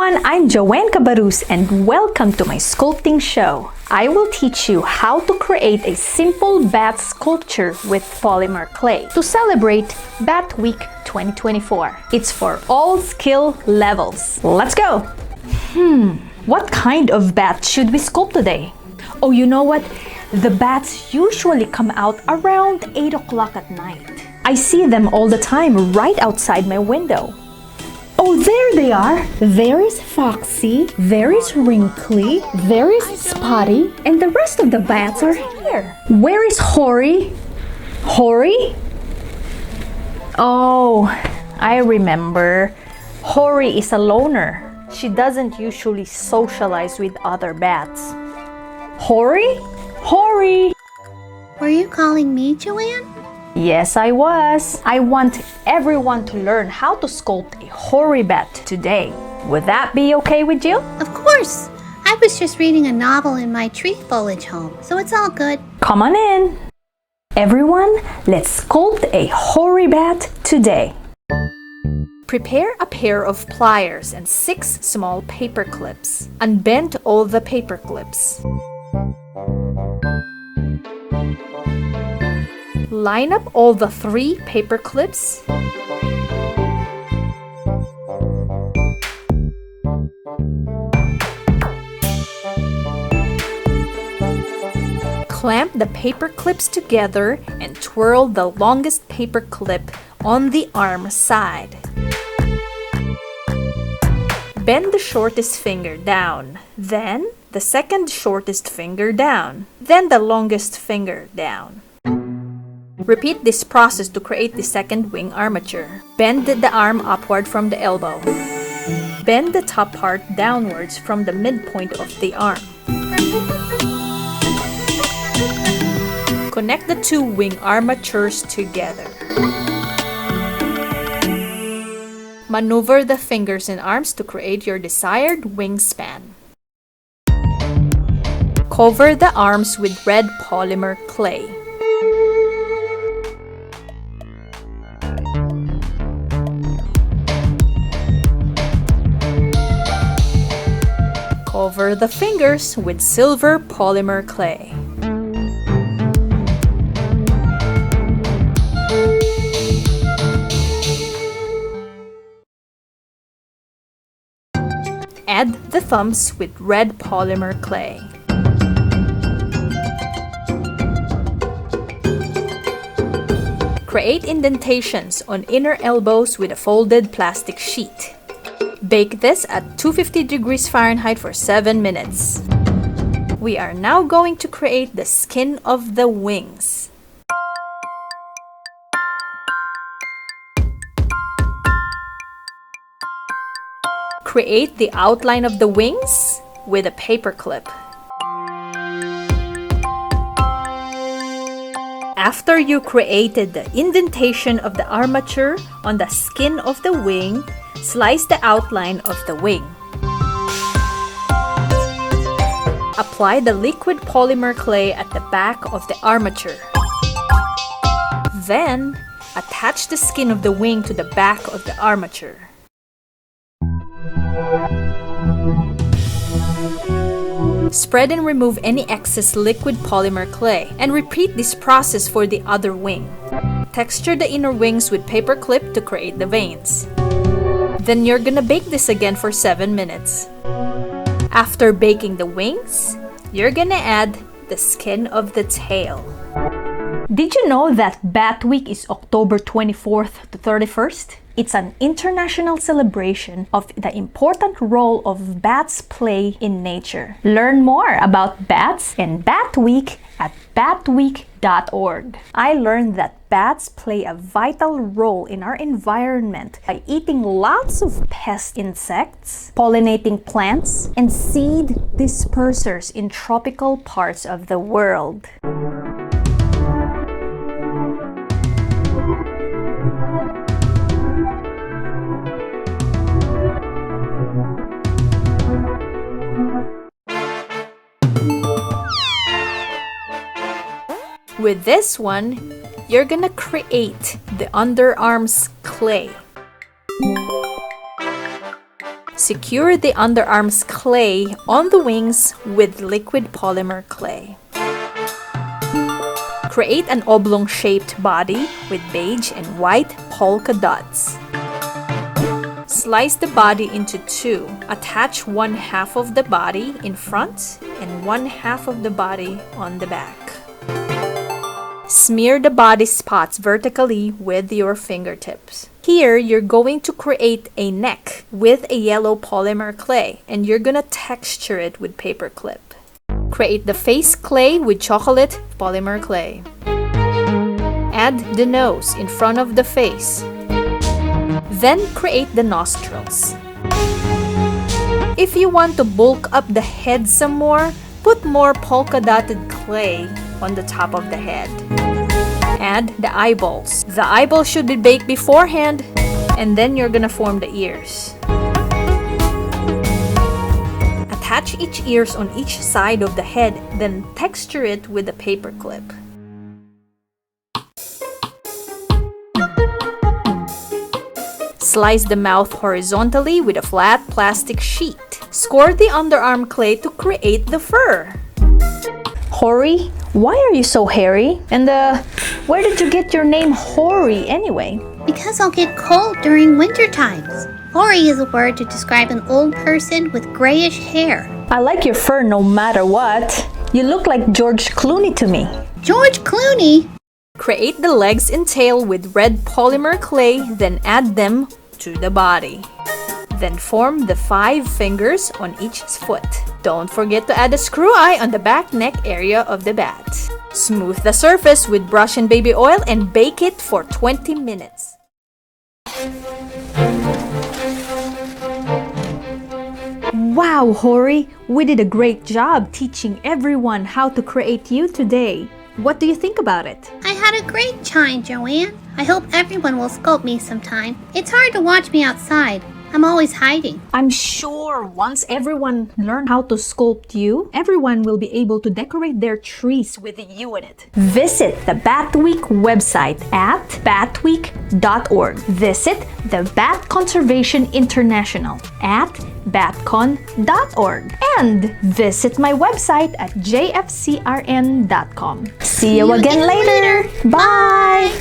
everyone, I'm Joan Cabarrus and welcome to my sculpting show. I will teach you how to create a simple bat sculpture with polymer clay to celebrate BATWEEK 2024. It's for all skill levels. Let's go! What kind of bat should we sculpt today? Oh, you know what? The bats usually come out around 8 o'clock at night. I see them all the time right outside my window. Oh, there they are! There is Foxy, there is Wrinkly, there is Spotty, and the rest of the bats are here. Where is Hoary? Hoary? Oh, I remember. Hoary is a loner. She doesn't usually socialize with other bats. Hoary? Hoary! Were you calling me, Joanne? Yes, I was. I want everyone to learn how to sculpt a Hoary Bat today. Would that be okay with you? Of course! I was just reading a novel in my tree foliage home, so it's all good. Come on in. Everyone, let's sculpt a Hoary Bat today. Prepare a pair of pliers and 6 small paper clips. Unbend all the paper clips. Line up all the 3 paper clips. Clamp the paper clips together and twirl the longest paper clip on the arm side. Bend the shortest finger down, then the second shortest finger down, then the longest finger down. Repeat this process to create the second wing armature. Bend the arm upward from the elbow. Bend the top part downwards from the midpoint of the arm. Connect the 2 wing armatures together. Maneuver the fingers and arms to create your desired wingspan. Cover the arms with red polymer clay. Cover the fingers with silver polymer clay. Add the thumbs with red polymer clay. Create indentations on inner elbows with a folded plastic sheet. Bake this at 250 degrees Fahrenheit for 7 minutes. We are now going to create the skin of the wings. Create the outline of the wings with a paper clip. After you created the indentation of the armature on the skin of the wing, slice the outline of the wing. Apply the liquid polymer clay at the back of the armature. Then, attach the skin of the wing to the back of the armature. Spread and remove any excess liquid polymer clay and repeat this process for the other wing. Texture the inner wings with paper clip to create the veins. Then you're gonna bake this again for 7 minutes. After baking the wings, you're gonna add the skin of the tail. Did you know that BATWEEK is October 24th to 31st? It's an international celebration of the important role of bats play in nature. Learn more about bats and BATWEEK at BATWEEK.org. I learned that bats play a vital role in our environment by eating lots of pest insects, pollinating plants, and seed dispersers in tropical parts of the world. With this one, you're gonna create the underarms clay. Secure the underarms clay on the wings with liquid polymer clay. Create an oblong-shaped body with beige and white polka dots. Slice the body into two. Attach one half of the body in front and one half of the body on the back. Smear the body spots vertically with your fingertips. Here, you're going to create a neck with a yellow polymer clay, and you're gonna texture it with paper clip. Create the face clay with chocolate polymer clay. Add the nose in front of the face. Then create the nostrils. If you want to bulk up the head some more, put more polka dotted clay on the top of the head. Add the eyeballs. The eyeballs should be baked beforehand, and then you're gonna form the ears. Attach each ears on each side of the head, then texture it with a paper clip. Slice the mouth horizontally with a flat plastic sheet. Score the underarm clay to create the fur. Hoary, why are you so hairy? And where did you get your name Hoary anyway? Because I'll get cold during winter times. Hoary is a word to describe an old person with grayish hair. I like your fur no matter what. You look like George Clooney to me. George Clooney? Create the legs and tail with red polymer clay, then add them to the body. Then form the 5 fingers on each foot. Don't forget to add a screw eye on the back neck area of the bat. Smooth the surface with brush and baby oil and bake it for 20 minutes. Wow, Hoary! We did a great job teaching everyone how to create you today. What do you think about it? I had a great time, Joanne. I hope everyone will sculpt me sometime. It's hard to watch me outside. I'm always hiding. I'm sure once everyone learn how to sculpt you, everyone will be able to decorate their trees with you in it. Visit the BATWEEK website at batweek.org. Visit the Bat Conservation International at batcon.org. And visit my website at jfcrn.com. See you again later. Bye!